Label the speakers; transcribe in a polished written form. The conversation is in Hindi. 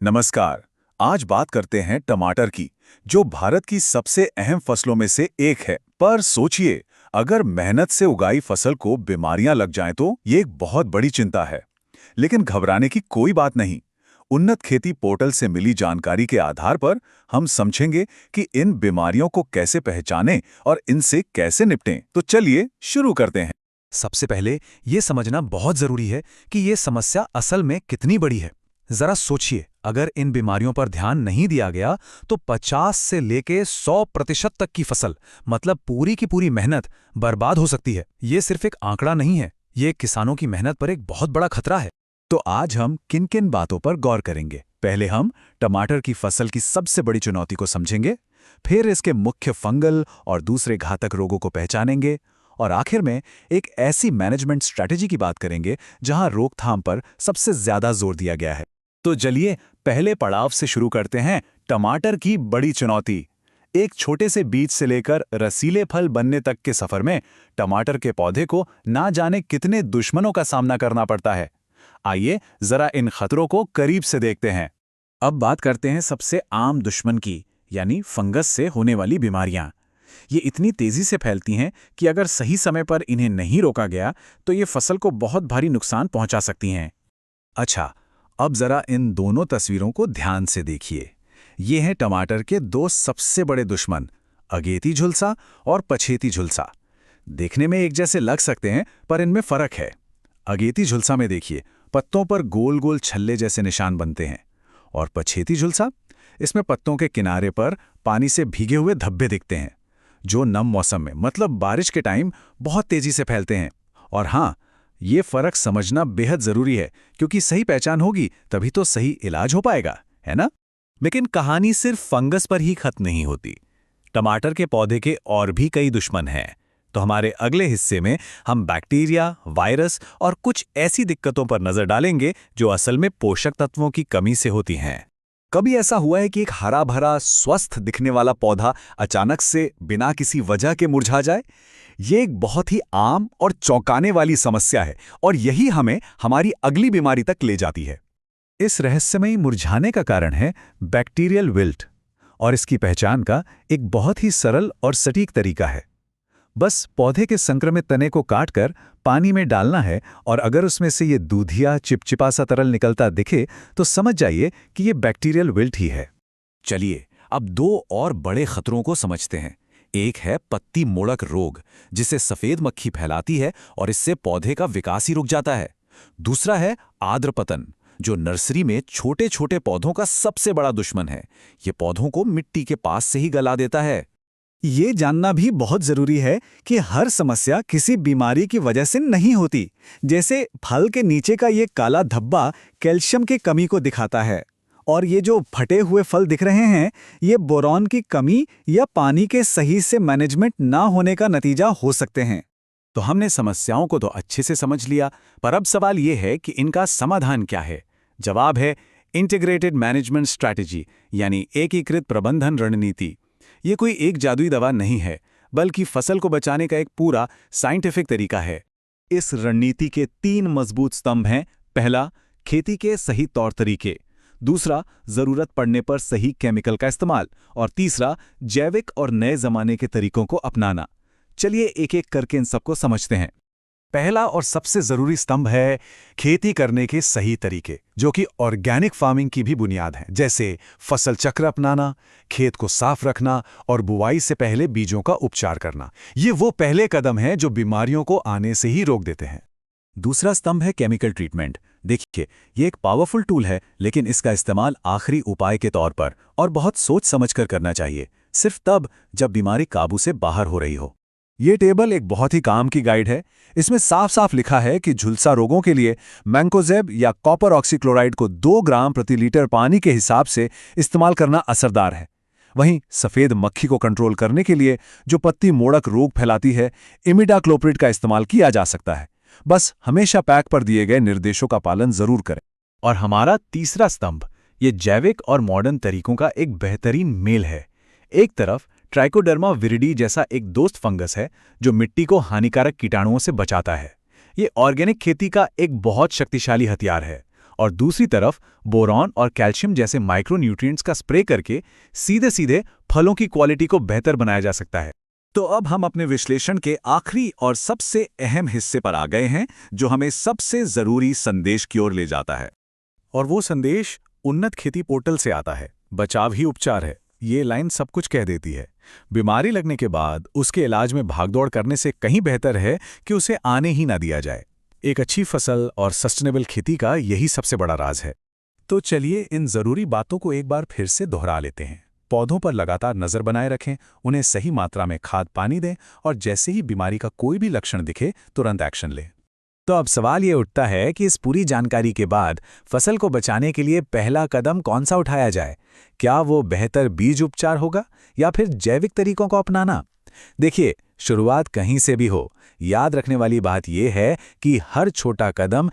Speaker 1: नमस्कार। आज बात करते हैं टमाटर की, जो भारत की सबसे अहम फसलों में से एक है। पर सोचिए, अगर मेहनत से उगाई फसल को बीमारियां लग जाएं तो ये एक बहुत बड़ी चिंता है। लेकिन घबराने की कोई बात नहीं। उन्नत खेती पोर्टल से मिली जानकारी के आधार पर हम समझेंगे कि इन बीमारियों को कैसे पहचानें और इनसे कैसे निपटें। तो चलिए शुरू करते हैं।
Speaker 2: सबसे पहले ये समझना बहुत जरूरी है कि ये समस्या असल में कितनी बड़ी है। जरा सोचिए, अगर इन बीमारियों पर ध्यान नहीं दिया गया तो 50 से लेके 100% तक की फसल, मतलब पूरी की पूरी मेहनत बर्बाद हो सकती है। ये सिर्फ एक आंकड़ा नहीं है, ये किसानों की मेहनत पर एक बहुत बड़ा खतरा है।
Speaker 1: तो आज हम किन किन बातों पर गौर करेंगे। पहले हम टमाटर की फसल की सबसे बड़ी चुनौती को समझेंगे, फिर इसके मुख्य फंगल और दूसरे घातक रोगों को पहचानेंगे, और आखिर में एक ऐसी मैनेजमेंट स्ट्रैटेजी की बात करेंगे जहां रोकथाम पर सबसे ज्यादा जोर दिया गया है। तो चलिए पहले पड़ाव से शुरू करते हैं, टमाटर की बड़ी चुनौती। एक छोटे से बीज से लेकर रसीले फल बनने तक के सफर में टमाटर के पौधे को ना जाने कितने दुश्मनों का सामना करना पड़ता है। आइए जरा इन खतरों को करीब से देखते हैं। अब बात करते हैं सबसे आम दुश्मन की, यानी फंगस से होने वाली बीमारियां। ये इतनी तेजी से फैलती हैं कि अगर सही समय पर इन्हें नहीं रोका गया तो ये फसल को बहुत भारी नुकसान पहुंचा सकती हैं। अच्छा, अब जरा इन दोनों तस्वीरों को ध्यान से देखिए। ये हैं टमाटर के दो सबसे बड़े दुश्मन, अगेती झुलसा और पछेती झुलसा। देखने में एक जैसे लग सकते हैं, पर इनमें फर्क है। अगेती झुलसा में देखिए, पत्तों पर गोल गोल छल्ले जैसे निशान बनते हैं, और पछेती झुलसा, इसमें पत्तों के किनारे पर पानी से भीगे हुए धब्बे दिखते हैं, जो नम मौसम में, मतलब बारिश के टाइम, बहुत तेजी से फैलते हैं। और हाँ, ये फर्क समझना बेहद जरूरी है, क्योंकि सही पहचान होगी तभी तो सही इलाज हो पाएगा, है ना? लेकिन कहानी सिर्फ फंगस पर ही खत्म नहीं होती। टमाटर के पौधे के और भी कई दुश्मन हैं। तो हमारे अगले हिस्से में हम बैक्टीरिया, वायरस और कुछ ऐसी दिक्कतों पर नजर डालेंगे जो असल में पोषक तत्वों की कमी से होती हैं। कभी ऐसा हुआ है कि एक हरा भरा स्वस्थ दिखने वाला पौधा अचानक से बिना किसी वजह के मुरझा जाए? ये एक बहुत ही आम और चौंकाने वाली समस्या है, और यही हमें हमारी अगली बीमारी तक ले जाती है। इस रहस्यमयी मुरझाने का कारण है बैक्टीरियल विल्ट, और इसकी पहचान का एक बहुत ही सरल और सटीक तरीका है। बस पौधे के संक्रमित तने को काटकर पानी में डालना है, और अगर उसमें से ये दूधिया चिपचिपा सा तरल निकलता दिखे तो समझ जाइए कि ये बैक्टीरियल विल्ट ही है। चलिए अब दो और बड़े खतरों को समझते हैं। एक है पत्ती मोड़क रोग, जिसे सफेद मक्खी फैलाती है और इससे पौधे का विकास ही रुक जाता है। दूसरा है आर्द्रपतन, जो नर्सरी में छोटे छोटे पौधों का सबसे बड़ा दुश्मन है। ये पौधों को मिट्टी के पास से ही गला देता है। ये जानना भी बहुत जरूरी है कि हर समस्या किसी बीमारी की वजह से नहीं होती। जैसे फल के नीचे का ये काला धब्बा कैल्शियम की कमी को दिखाता है, और ये जो फटे हुए फल दिख रहे हैं, ये बोरॉन की कमी या पानी के सही से मैनेजमेंट ना होने का नतीजा हो सकते हैं। तो हमने समस्याओं को तो अच्छे से समझ लिया, पर अब सवाल ये है कि इनका समाधान क्या है। जवाब है इंटीग्रेटेड मैनेजमेंट स्ट्रैटेजी, यानी एकीकृत प्रबंधन रणनीति। ये कोई एक जादुई दवा नहीं है, बल्कि फसल को बचाने का एक पूरा साइंटिफिक तरीका है। इस रणनीति के 3 मजबूत स्तंभ हैं। पहला, खेती के सही तौर तरीके। दूसरा, जरूरत पड़ने पर सही केमिकल का इस्तेमाल। और तीसरा, जैविक और नए जमाने के तरीकों को अपनाना। चलिए एक एक करके इन सबको समझते हैं। पहला और सबसे जरूरी स्तंभ है खेती करने के सही तरीके, जो कि ऑर्गेनिक फार्मिंग की भी बुनियाद है। जैसे फसल चक्र अपनाना, खेत को साफ रखना और बुवाई से पहले बीजों का उपचार करना। ये वो पहले कदम हैं जो बीमारियों को आने से ही रोक देते हैं। दूसरा स्तंभ है केमिकल ट्रीटमेंट। देखिए, ये एक पावरफुल टूल है, लेकिन इसका इस्तेमाल आखिरी उपाय के तौर पर और बहुत सोच समझकर करना चाहिए, सिर्फ तब जब बीमारी काबू से बाहर हो रही हो। ये टेबल एक बहुत ही काम की गाइड है। इसमें साफ साफ लिखा है कि झुलसा रोगों के लिए मैंकोजेब या कॉपर ऑक्सीक्लोराइड को 2 ग्राम प्रति लीटर पानी के हिसाब से इस्तेमाल करना असरदार है। वहीं सफेद मक्खी को कंट्रोल करने के लिए, जो पत्ती मोड़क रोग फैलाती है, इमिडाक्लोप्रिड का इस्तेमाल किया जा सकता है। बस हमेशा पैक पर दिए गए निर्देशों का पालन जरूर करें। और हमारा तीसरा स्तंभ, ये जैविक और मॉडर्न तरीकों का एक बेहतरीन मेल है। एक तरफ ट्राइकोडर्मा विरिडी जैसा एक दोस्त फंगस है, जो मिट्टी को हानिकारक कीटाणुओं से बचाता है। ये ऑर्गेनिक खेती का एक बहुत शक्तिशाली हथियार है। और दूसरी तरफ बोरॉन और कैल्शियम जैसे माइक्रोन्यूट्रिएंट्स का स्प्रे करके सीधे सीधे फलों की क्वालिटी को बेहतर बनाया जा सकता है। तो अब हम अपने विश्लेषण के आखिरी और सबसे अहम हिस्से पर आ गए हैं, जो हमें सबसे जरूरी संदेश की ओर ले जाता है।
Speaker 2: और वो संदेश उन्नत खेती पोर्टल से आता है। बचाव ही उपचार है, ये लाइन सब कुछ कह देती है। बीमारी लगने के बाद उसके इलाज में भागदौड़ करने से कहीं बेहतर है कि उसे आने ही ना दिया जाए। एक अच्छी फसल और सस्टेनेबल खेती का यही सबसे बड़ा राज है।
Speaker 1: तो चलिए इन जरूरी बातों को एक बार फिर से दोहरा लेते हैं। पौधों पर लगातार नजर बनाए रखें, उन्हें सही मात्रा में खाद पानी दें और जैसे ही बीमारी का कोई भी लक्षण दिखे तुरंत एक्शन लें।
Speaker 2: तो अब सवाल ये उठता है कि इस पूरी जानकारी के बाद फसल को बचाने के लिए पहला कदम कौन सा उठाया जाए? क्या वो बेहतर बीज उपचार होगा या फिर जैविक तरीकों को अपनाना? देखिए, शुरुआत कहीं से भी हो, याद रखने वाली बात यह है कि हर छोटा कदम